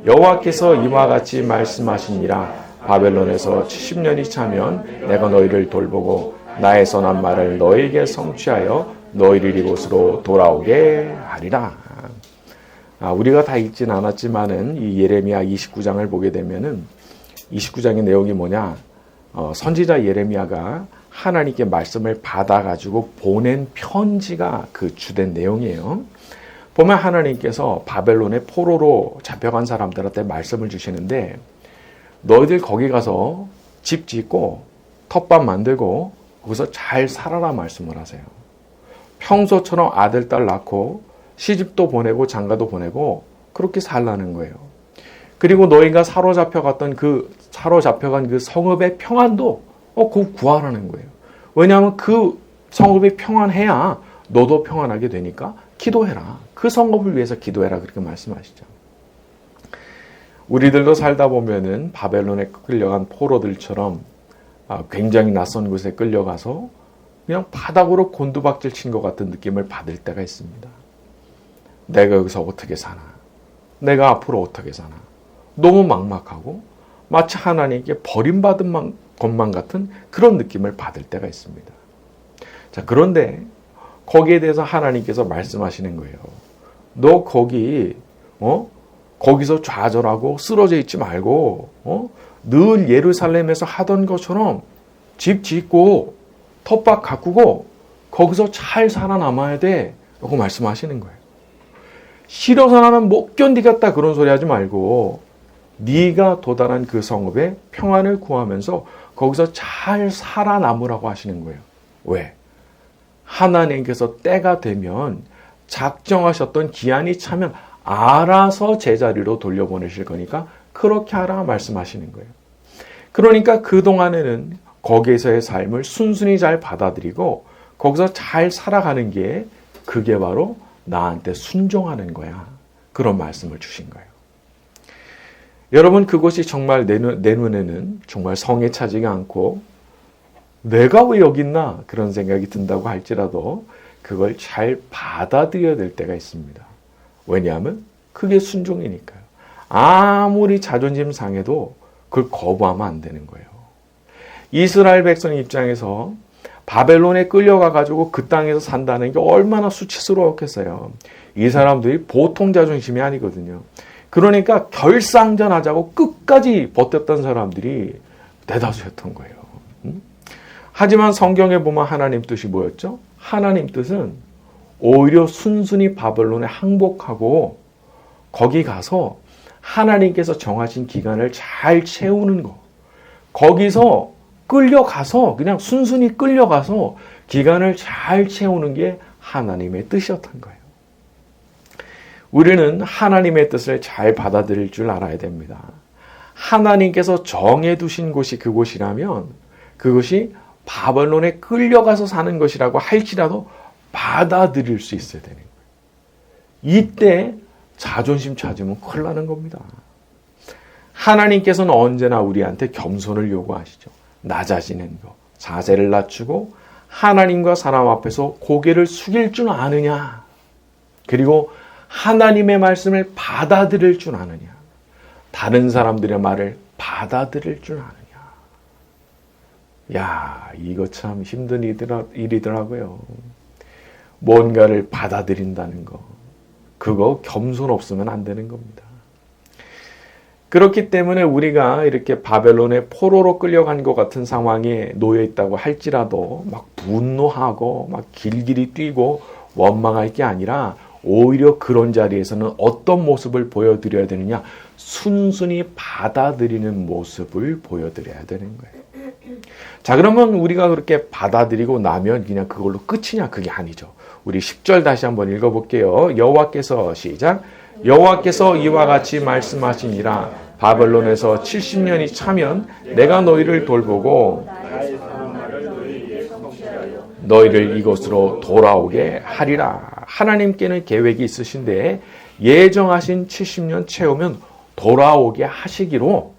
여호와께서 이와 같이 말씀하시니라. 바벨론에서 70년이 차면 내가 너희를 돌보고 나의 선한 말을 너희에게 성취하여 너희를 이곳으로 돌아오게 하리라. 우리가 다 읽진 않았지만은 이 예레미야 29장을 보게 되면은 29장의 내용이 뭐냐? 선지자 예레미야가 하나님께 말씀을 받아가지고 보낸 편지가 그 주된 내용이에요. 보면 하나님께서 바벨론의 포로로 잡혀간 사람들한테 말씀을 주시는데 너희들 거기 가서 집 짓고 텃밭 만들고 거기서 잘 살아라 말씀을 하세요. 평소처럼 아들, 딸 낳고 시집도 보내고 장가도 보내고 그렇게 살라는 거예요. 그리고 너희가 사로잡혀간 그 성읍의 평안도 곧 구하라는 거예요. 왜냐하면 그 성읍이 평안해야 너도 평안하게 되니까 기도해라. 그 성읍을 위해서 기도해라. 그렇게 말씀하시죠. 우리들도 살다 보면은 바벨론에 끌려간 포로들처럼 굉장히 낯선 곳에 끌려가서 그냥 바닥으로 곤두박질 친 것 같은 느낌을 받을 때가 있습니다. 내가 여기서 어떻게 사나? 내가 앞으로 어떻게 사나? 너무 막막하고 마치 하나님께 버림받은 것만 같은 그런 느낌을 받을 때가 있습니다. 자, 그런데 거기에 대해서 하나님께서 말씀하시는 거예요. 너 거기서 좌절하고 쓰러져 있지 말고 늘 예루살렘에서 하던 것처럼 집 짓고 텃밭 가꾸고 거기서 잘 살아남아야 돼 라고 말씀하시는 거예요. 싫어서 나는 못 견디겠다 그런 소리 하지 말고 네가 도달한 그 성읍에 평안을 구하면서 거기서 잘 살아남으라고 하시는 거예요. 왜? 하나님께서 때가 되면 작정하셨던 기한이 차면 알아서 제자리로 돌려보내실 거니까 그렇게 하라 말씀하시는 거예요. 그러니까 그동안에는 거기에서의 삶을 순순히 잘 받아들이고 거기서 잘 살아가는 게 그게 바로 나한테 순종하는 거야. 그런 말씀을 주신 거예요. 여러분 그것이 정말 내 눈에는 정말 성에 차지가 않고 내가 왜 여기 있나 그런 생각이 든다고 할지라도 그걸 잘 받아들여야 될 때가 있습니다. 왜냐하면 그게 순종이니까요. 아무리 자존심 상해도 그걸 거부하면 안 되는 거예요. 이스라엘 백성 입장에서 바벨론에 끌려가가지고 그 땅에서 산다는 게 얼마나 수치스러웠겠어요. 이 사람들이 보통 자존심이 아니거든요. 그러니까 결상전하자고 끝까지 버텼던 사람들이 대다수였던 거예요. 하지만 성경에 보면 하나님 뜻이 뭐였죠? 하나님 뜻은 오히려 순순히 바벨론에 항복하고 거기 가서 하나님께서 정하신 기간을 잘 채우는 거. 거기서 끌려가서 그냥 순순히 끌려가서 기간을 잘 채우는 게 하나님의 뜻이었던 거예요. 우리는 하나님의 뜻을 잘 받아들일 줄 알아야 됩니다. 하나님께서 정해두신 곳이 그곳이라면 그것이 바벨론에 끌려가서 사는 것이라고 할지라도 받아들일 수 있어야 되는 거예요. 이때 자존심 찾으면 큰일 나는 겁니다. 하나님께서는 언제나 우리한테 겸손을 요구하시죠. 낮아지는 것, 자세를 낮추고 하나님과 사람 앞에서 고개를 숙일 줄 아느냐. 그리고 하나님의 말씀을 받아들일 줄 아느냐. 다른 사람들의 말을 받아들일 줄 아느냐. 야, 이거 참 힘든 일이더라고요. 뭔가를 받아들인다는 거. 그거 겸손 없으면 안 되는 겁니다. 그렇기 때문에 우리가 이렇게 바벨론의 포로로 끌려간 것 같은 상황에 놓여 있다고 할지라도 막 분노하고 막 길길이 뛰고 원망할 게 아니라 오히려 그런 자리에서는 어떤 모습을 보여드려야 되느냐? 순순히 받아들이는 모습을 보여드려야 되는 거예요. 자, 그러면 우리가 그렇게 받아들이고 나면 그냥 그걸로 끝이냐? 그게 아니죠. 우리 10절 다시 한번 읽어볼게요. 여호와께서 시작. 여호와께서 이와 같이 말씀하시니라. 바벨론에서 70년이 차면 내가 너희를 돌보고 너희를 이곳으로 돌아오게 하리라. 하나님께는 계획이 있으신데 예정하신 70년 채우면 돌아오게 하시기로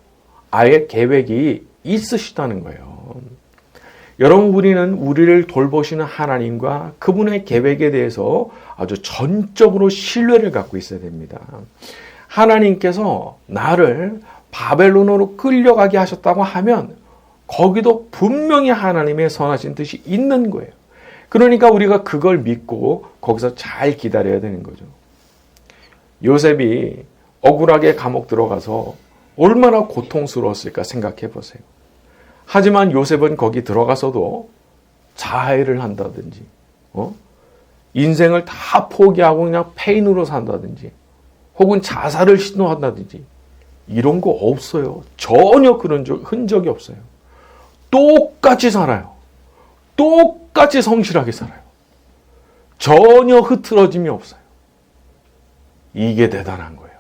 아예 계획이 있으시다는 거예요. 여러분, 우리는 우리를 돌보시는 하나님과 그분의 계획에 대해서 아주 전적으로 신뢰를 갖고 있어야 됩니다. 하나님께서 나를 바벨론으로 끌려가게 하셨다고 하면 거기도 분명히 하나님의 선하신 뜻이 있는 거예요. 그러니까 우리가 그걸 믿고 거기서 잘 기다려야 되는 거죠. 요셉이 억울하게 감옥 들어가서 얼마나 고통스러웠을까 생각해 보세요. 하지만 요셉은 거기 들어가서도 자해를 한다든지, 인생을 다 포기하고 그냥 페인으로 산다든지, 혹은 자살을 시도한다든지, 이런 거 없어요. 전혀 그런 흔적이 없어요. 똑같이 살아요. 똑같이 성실하게 살아요. 전혀 흐트러짐이 없어요. 이게 대단한 거예요.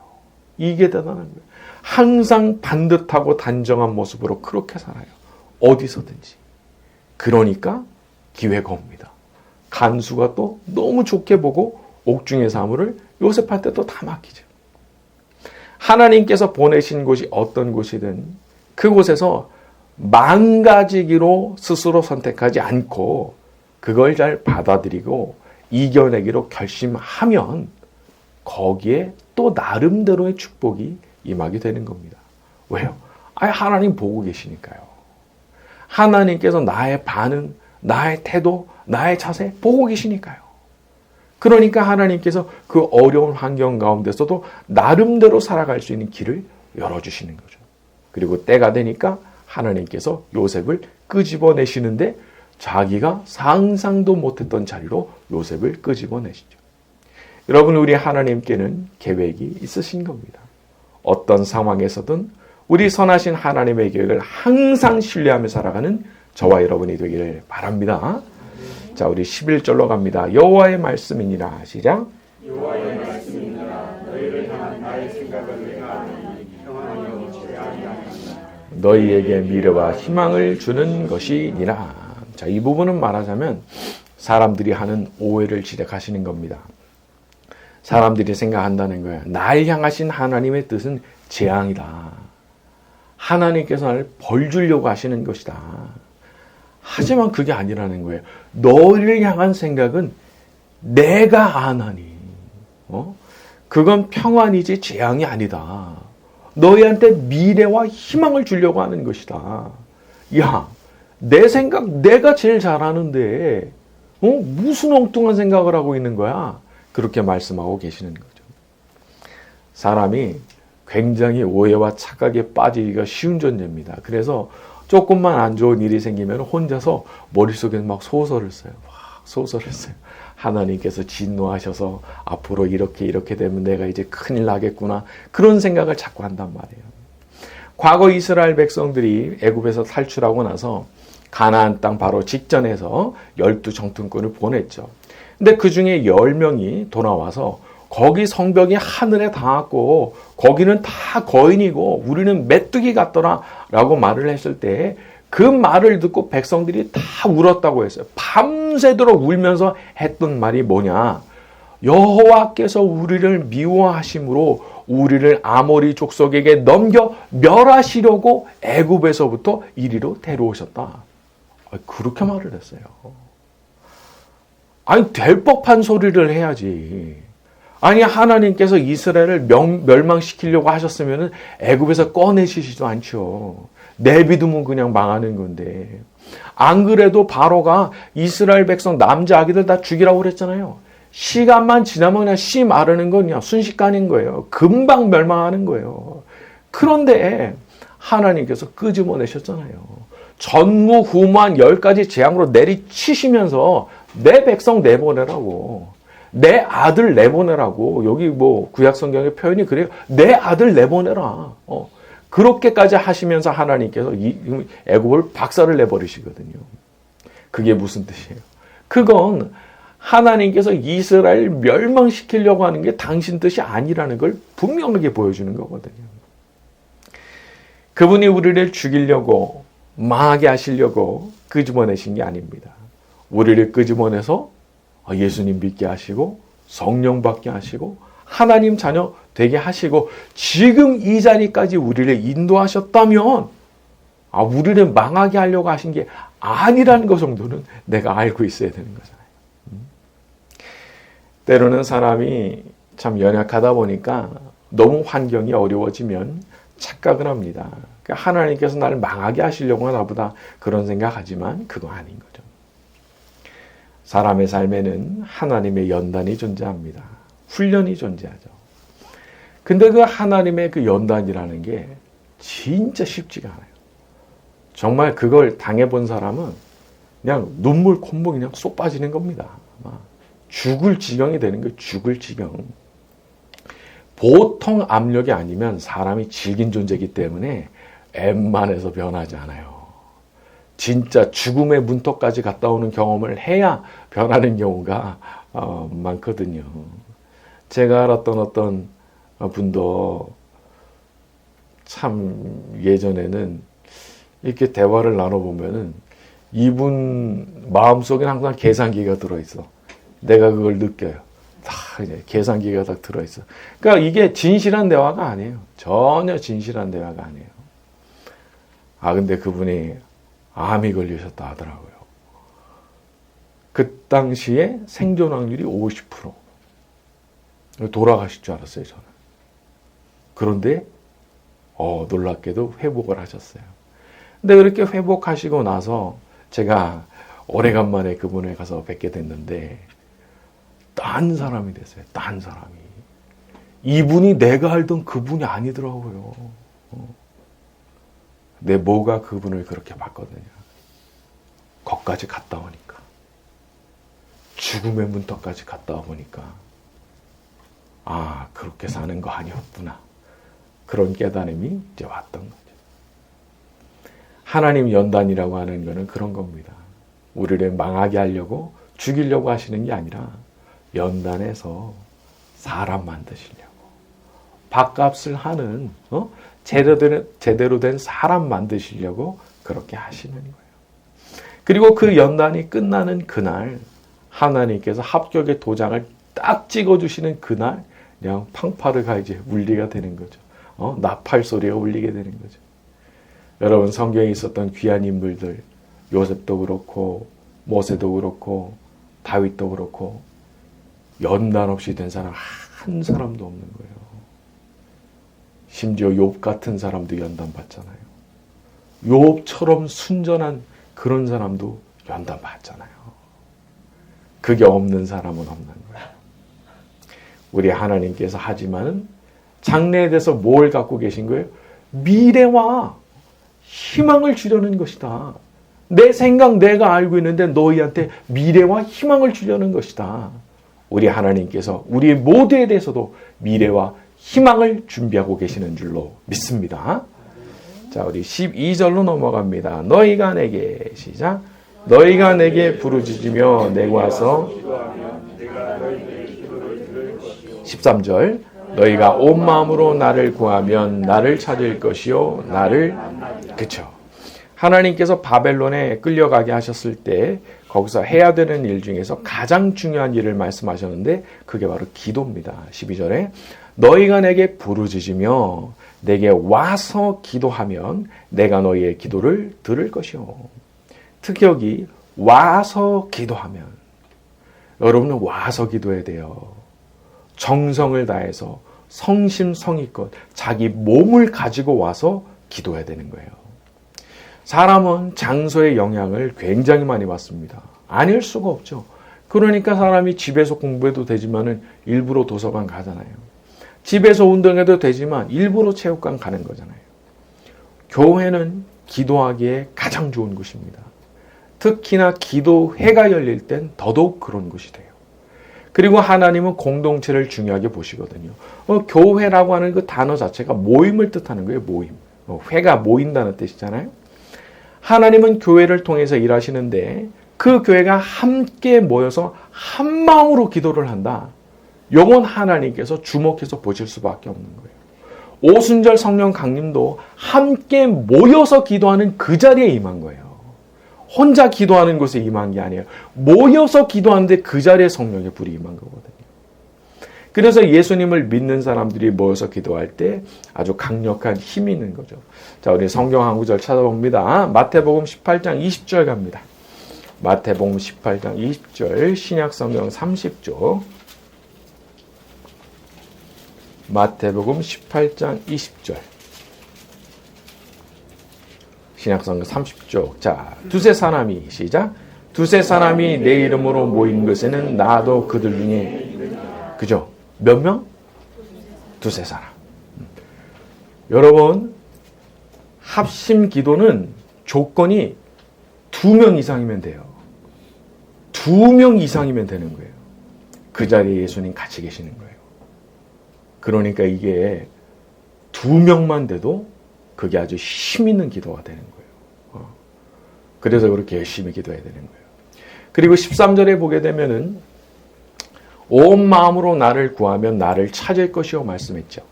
이게 대단한 거예요. 항상 반듯하고 단정한 모습으로 그렇게 살아요. 어디서든지. 그러니까 기회가 옵니다. 간수가 또 너무 좋게 보고 옥중의 사물을 요셉한테 또 다 맡기죠. 하나님께서 보내신 곳이 어떤 곳이든 그곳에서 망가지기로 스스로 선택하지 않고 그걸 잘 받아들이고 이겨내기로 결심하면 거기에 또 나름대로의 축복이 임하게 되는 겁니다. 왜요? 하나님 보고 계시니까요. 하나님께서 나의 반응, 나의 태도, 나의 자세 보고 계시니까요. 그러니까 하나님께서 그 어려운 환경 가운데서도 나름대로 살아갈 수 있는 길을 열어주시는 거죠. 그리고 때가 되니까 하나님께서 요셉을 끄집어내시는데 자기가 상상도 못했던 자리로 요셉을 끄집어내시죠. 여러분, 우리 하나님께는 계획이 있으신 겁니다. 어떤 상황에서든 우리 선하신 하나님의 계획을 항상 신뢰하며 살아가는 저와 여러분이 되기를 바랍니다. 자, 우리 11절로 갑니다. 여호와의 말씀이니라. 시작. 여호와의 말씀이니라. 너희를 향한 나의 생각을 내가 아노니 평안히 오지 아니하리라. 너희에게 미래와 희망을 주는 것이니라. 자, 이 부분은 말하자면 사람들이 하는 오해를 지적하시는 겁니다. 사람들이 생각한다는 거예요. 날 향하신 하나님의 뜻은 재앙이다. 하나님께서 나를 벌 주려고 하시는 것이다. 하지만 그게 아니라는 거예요. 너를 향한 생각은 내가 아나니. 그건 평안이지 재앙이 아니다. 너희한테 미래와 희망을 주려고 하는 것이다. 야, 내 생각 내가 제일 잘하는데 무슨 엉뚱한 생각을 하고 있는 거야? 그렇게 말씀하고 계시는 거죠. 사람이 굉장히 오해와 착각에 빠지기가 쉬운 존재입니다. 그래서 조금만 안 좋은 일이 생기면 혼자서 머릿속에 막 소설을 써요. 소설을 써요. 하나님께서 진노하셔서 앞으로 이렇게 되면 내가 이제 큰일 나겠구나. 그런 생각을 자꾸 한단 말이에요. 과거 이스라엘 백성들이 애굽에서 탈출하고 나서 가나안 땅 바로 직전에서 12정탐꾼을 보냈죠. 근데 그 중에 10명이 돌아와서 거기 성벽이 하늘에 닿았고 거기는 다 거인이고 우리는 메뚜기 같더라 라고 말을 했을 때 그 말을 듣고 백성들이 다 울었다고 했어요. 밤새도록 울면서 했던 말이 뭐냐? 여호와께서 우리를 미워하심으로 우리를 아모리 족속에게 넘겨 멸하시려고 애굽에서부터 이리로 데려오셨다. 그렇게 말을 했어요. 아니, 될 법한 소리를 해야지. 아니, 하나님께서 이스라엘을 멸망시키려고 하셨으면 애굽에서 꺼내시지도 않죠. 내비두면 그냥 망하는 건데. 안 그래도 바로가 이스라엘 백성 남자 아기들 다 죽이라고 그랬잖아요. 시간만 지나면 그냥 씨 마르는 건 그냥 순식간인 거예요. 금방 멸망하는 거예요. 그런데 하나님께서 끄집어내셨잖아요. 전무후무한 10가지 재앙으로 내리치시면서 내 백성 내보내라고. 내 아들 내보내라고. 여기 구약 성경의 표현이 그래요. 내 아들 내보내라. 그렇게까지 하시면서 하나님께서 애굽을 박살을 내버리시거든요. 그게 무슨 뜻이에요? 그건 하나님께서 이스라엘 멸망시키려고 하는 게 당신 뜻이 아니라는 걸 분명하게 보여주는 거거든요. 그분이 우리를 죽이려고 망하게 하시려고 끄집어내신 게 아닙니다. 우리를 끄집어내서 예수님 믿게 하시고 성령 받게 하시고 하나님 자녀 되게 하시고 지금 이 자리까지 우리를 인도하셨다면 우리를 망하게 하려고 하신 게 아니라는 것 정도는 내가 알고 있어야 되는 거잖아요. 때로는 사람이 참 연약하다 보니까 너무 환경이 어려워지면 착각을 합니다. 그러니까 하나님께서 나를 망하게 하시려고 하나 보다 그런 생각하지만 그거 아닌 거죠. 사람의 삶에는 하나님의 연단이 존재합니다. 훈련이 존재하죠. 근데 그 하나님의 그 연단이라는 게 진짜 쉽지가 않아요. 정말 그걸 당해본 사람은 그냥 눈물 콧물 그냥 쏙 빠지는 겁니다. 죽을 지경이 되는 거예요. 죽을 지경. 보통 압력이 아니면 사람이 질긴 존재이기 때문에 웬만해서 변하지 않아요. 진짜 죽음의 문턱까지 갔다 오는 경험을 해야 변하는 경우가 많거든요. 제가 알았던 어떤 분도 참 예전에는 이렇게 대화를 나눠보면은 이분 마음속에는 항상 계산기가 들어있어. 내가 그걸 느껴요. 다 이제 계산기가 딱 들어있어. 그러니까 이게 진실한 대화가 아니에요. 전혀 진실한 대화가 아니에요. 근데 그분이 암이 걸리셨다 하더라고요. 그 당시에 생존 확률이 50%. 돌아가실 줄 알았어요, 저는. 그런데 놀랍게도 회복을 하셨어요. 근데 그렇게 회복하시고 나서 제가 오래간만에 그분을 가서 뵙게 됐는데 딴 사람이 됐어요. 딴 사람이. 이분이 내가 알던 그분이 아니더라고요. 내 뭐가 그분을 그렇게 바꿨느냐. 거기까지 갔다 오니까. 죽음의 문턱까지 갔다 오니까 그렇게 사는 거 아니었구나. 그런 깨달음이 이제 왔던 거죠. 하나님 연단이라고 하는 거는 그런 겁니다. 우리를 망하게 하려고 죽이려고 하시는 게 아니라 연단해서 사람 만드시려고. 밥값을 하는 제대로 된 사람 만드시려고 그렇게 하시는 거예요. 그리고 그 연단이 끝나는 그날 하나님께서 합격의 도장을 딱 찍어주시는 그날 그냥 팡파르가 이제 울리게 되는 거죠. 나팔 소리가 울리게 되는 거죠. 여러분 성경에 있었던 귀한 인물들 요셉도 그렇고 모세도 그렇고 다윗도 그렇고 연단 없이 된 사람 한 사람도 없는 거예요. 심지어 욥 같은 사람도 연단 받잖아요. 욥처럼 순전한 그런 사람도 연단 받잖아요. 그게 없는 사람은 없는 거예요. 우리 하나님께서 하지만은 장래에 대해서 뭘 갖고 계신 거예요? 미래와 희망을 주려는 것이다. 내 생각 내가 알고 있는데 너희한테 미래와 희망을 주려는 것이다. 우리 하나님께서 우리 모두에 대해서도 미래와 희망을 준비하고 계시는 줄로 믿습니다. 자, 우리 12절로 넘어갑니다. 너희가 내게 시작. 너희가 내게 부르짖으며 내가 와서 13절 너희가 온 마음으로 나를 구하면 나를 찾을 것이요 그쵸. 하나님께서 바벨론에 끌려가게 하셨을 때 거기서 해야 되는 일 중에서 가장 중요한 일을 말씀하셨는데 그게 바로 기도입니다. 12절에 너희가 내게 부르짖으며 내게 와서 기도하면 내가 너희의 기도를 들을 것이요. 특히 여기 와서 기도하면 여러분은 와서 기도해야 돼요. 정성을 다해서 성심성의껏 자기 몸을 가지고 와서 기도해야 되는 거예요. 사람은 장소의 영향을 굉장히 많이 받습니다. 아닐 수가 없죠. 그러니까 사람이 집에서 공부해도 되지만은 일부러 도서관 가잖아요. 집에서 운동해도 되지만 일부러 체육관 가는 거잖아요. 교회는 기도하기에 가장 좋은 곳입니다. 특히나 기도회가 열릴 땐 더더욱 그런 곳이 돼요. 그리고 하나님은 공동체를 중요하게 보시거든요. 교회라고 하는 그 단어 자체가 모임을 뜻하는 거예요. 모임. 회가 모인다는 뜻이잖아요. 하나님은 교회를 통해서 일하시는데 그 교회가 함께 모여서 한 마음으로 기도를 한다. 요건 하나님께서 주목해서 보실 수밖에 없는 거예요. 오순절 성령 강림도 함께 모여서 기도하는 그 자리에 임한 거예요. 혼자 기도하는 곳에 임한 게 아니에요. 모여서 기도하는데 그 자리에 성령의 불이 임한 거거든요. 그래서 예수님을 믿는 사람들이 모여서 기도할 때 아주 강력한 힘이 있는 거죠. 자, 우리 성경 한 구절 찾아봅니다. 마태복음 18장 20절 갑니다. 마태복음 18장 20절 신약 성경 30조 마태복음 18장 20절. 신약성경 30쪽. 자, 두세 사람이 시작. 두세 사람이 내 이름으로 모인 것에는 나도 그들 중에 그죠? 몇 명? 두세 사람. 여러분, 합심 기도는 조건이 2명 이상이면 돼요. 2명 이상이면 되는 거예요. 그 자리에 예수님 같이 계시는 거예요. 그러니까 이게 2명만 돼도 그게 아주 힘 있는 기도가 되는 거예요. 그래서 그렇게 열심히 기도해야 되는 거예요. 그리고 13절에 보게 되면은 온 마음으로 나를 구하면 나를 찾을 것이요 말씀했죠.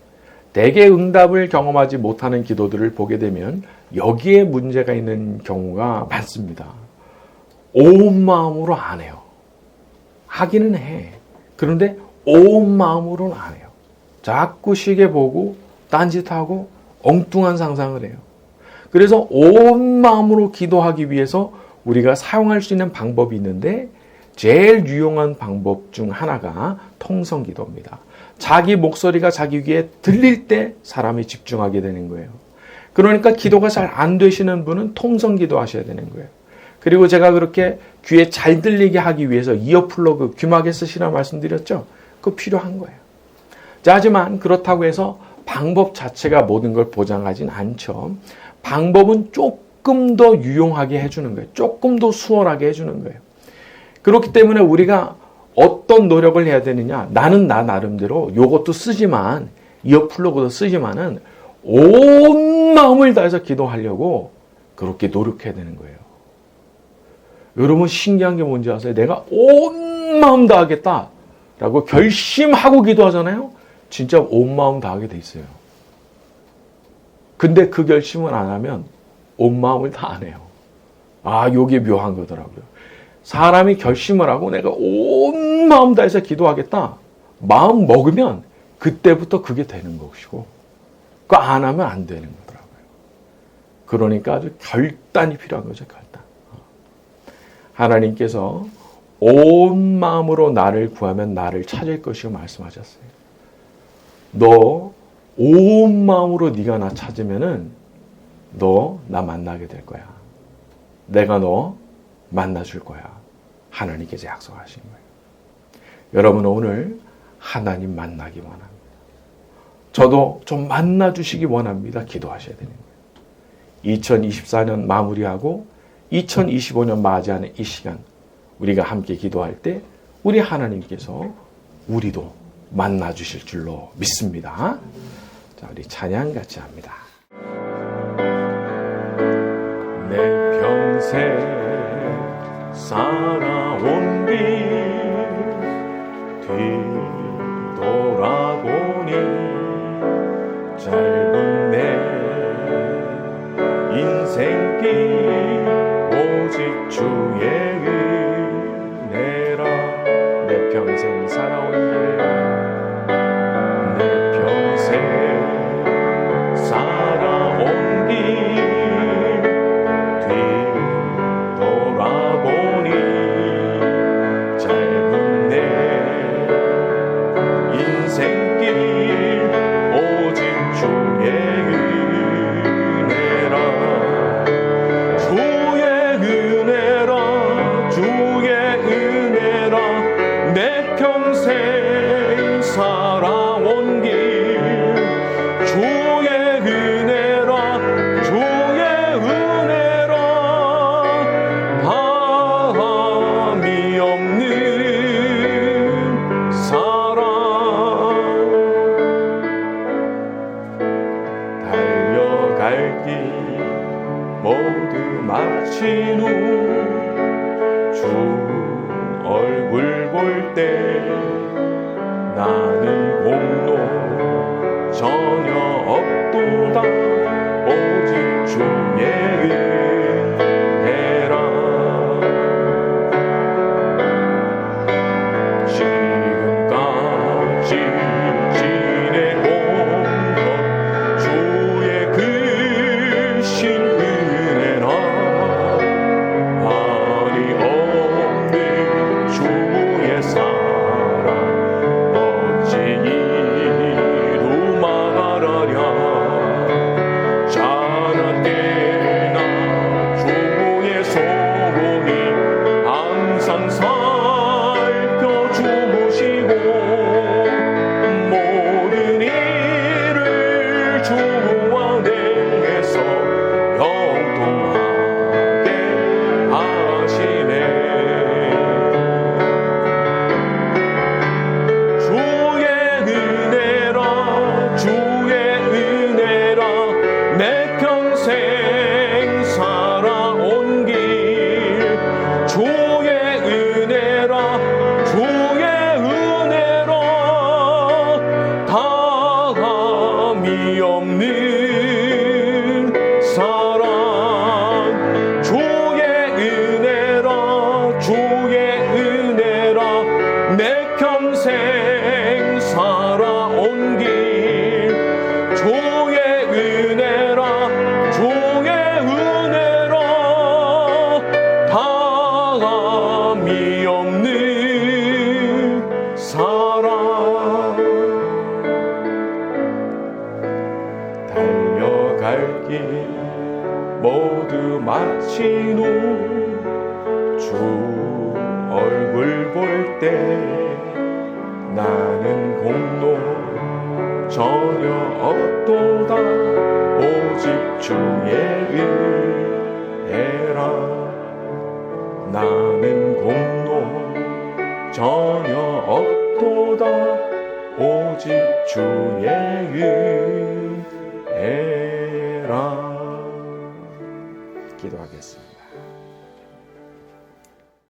대개 응답을 경험하지 못하는 기도들을 보게 되면 여기에 문제가 있는 경우가 많습니다. 온 마음으로 안 해요. 하기는 해. 그런데 온 마음으로는 안 해요. 자꾸 시계 보고 딴짓하고 엉뚱한 상상을 해요. 그래서 온 마음으로 기도하기 위해서 우리가 사용할 수 있는 방법이 있는데 제일 유용한 방법 중 하나가 통성기도입니다. 자기 목소리가 자기 귀에 들릴 때 사람이 집중하게 되는 거예요. 그러니까 기도가 잘 안 되시는 분은 통성기도 하셔야 되는 거예요. 그리고 제가 그렇게 귀에 잘 들리게 하기 위해서 이어플러그 귀마개 쓰시라 말씀드렸죠? 그거 필요한 거예요. 자, 하지만 그렇다고 해서 방법 자체가 모든 걸 보장하진 않죠. 방법은 조금 더 유용하게 해주는 거예요. 조금 더 수월하게 해주는 거예요. 그렇기 때문에 우리가 어떤 노력을 해야 되느냐. 나는 나 나름대로 이것도 쓰지만 이어플러그도 쓰지만은 온 마음을 다해서 기도하려고 그렇게 노력해야 되는 거예요. 여러분 신기한 게 뭔지 아세요? 내가 온 마음 다하겠다라고 결심하고 기도하잖아요. 진짜 온 마음 다하게 돼 있어요. 근데 그 결심을 안 하면 온 마음을 다 안 해요. 아, 요게 묘한 거더라고요. 사람이 결심을 하고 내가 온 마음 다해서 기도하겠다. 마음 먹으면 그때부터 그게 되는 것이고 그거 안 하면 안 되는 거더라고요. 그러니까 아주 결단이 필요한 거죠. 결단. 하나님께서 온 마음으로 나를 구하면 나를 찾을 것이고 말씀하셨어요. 너 온 마음으로 네가 나 찾으면은 너 나 만나게 될 거야. 내가 너 만나줄 거야. 하나님께서 약속하신 거예요. 여러분 오늘 하나님 만나기 원합니다. 저도 좀 만나주시기 원합니다. 기도하셔야 되는 거예요. 2024년 마무리하고 2025년 맞이하는 이 시간 우리가 함께 기도할 때 우리 하나님께서 우리도 만나주실 줄로 믿습니다. 자, 우리 찬양 같이 합니다. 내 평생 살아온 길 뒤돌아보니 짧은 내 인생길 오직 주의 은혜라. 내 평생 살아온 길 내 평생 살아온 길 뒤돌아보니 짧은 내 인생길 오직 주의 은혜라. 주의 은혜라 주의 은혜라. 내 평생 살아온 길 주의 은혜라 주의 은혜라. 바람이 없는 사랑 달려갈 길 모두 마친 후 주 얼굴 볼 때 나는 공로 전혀 없도다. 오직 주의 은혜라. 지금까지 지내온 것 주의 크신 은혜라. 한이 없는 주의 사랑 어찌 이루 모두 마친 후 주 얼굴 볼 때 나는 공로 전혀 없도다 오직 주의 은혜라 나는 공로 전혀 없도다 오직 주의 은혜라. 기도하겠습니다.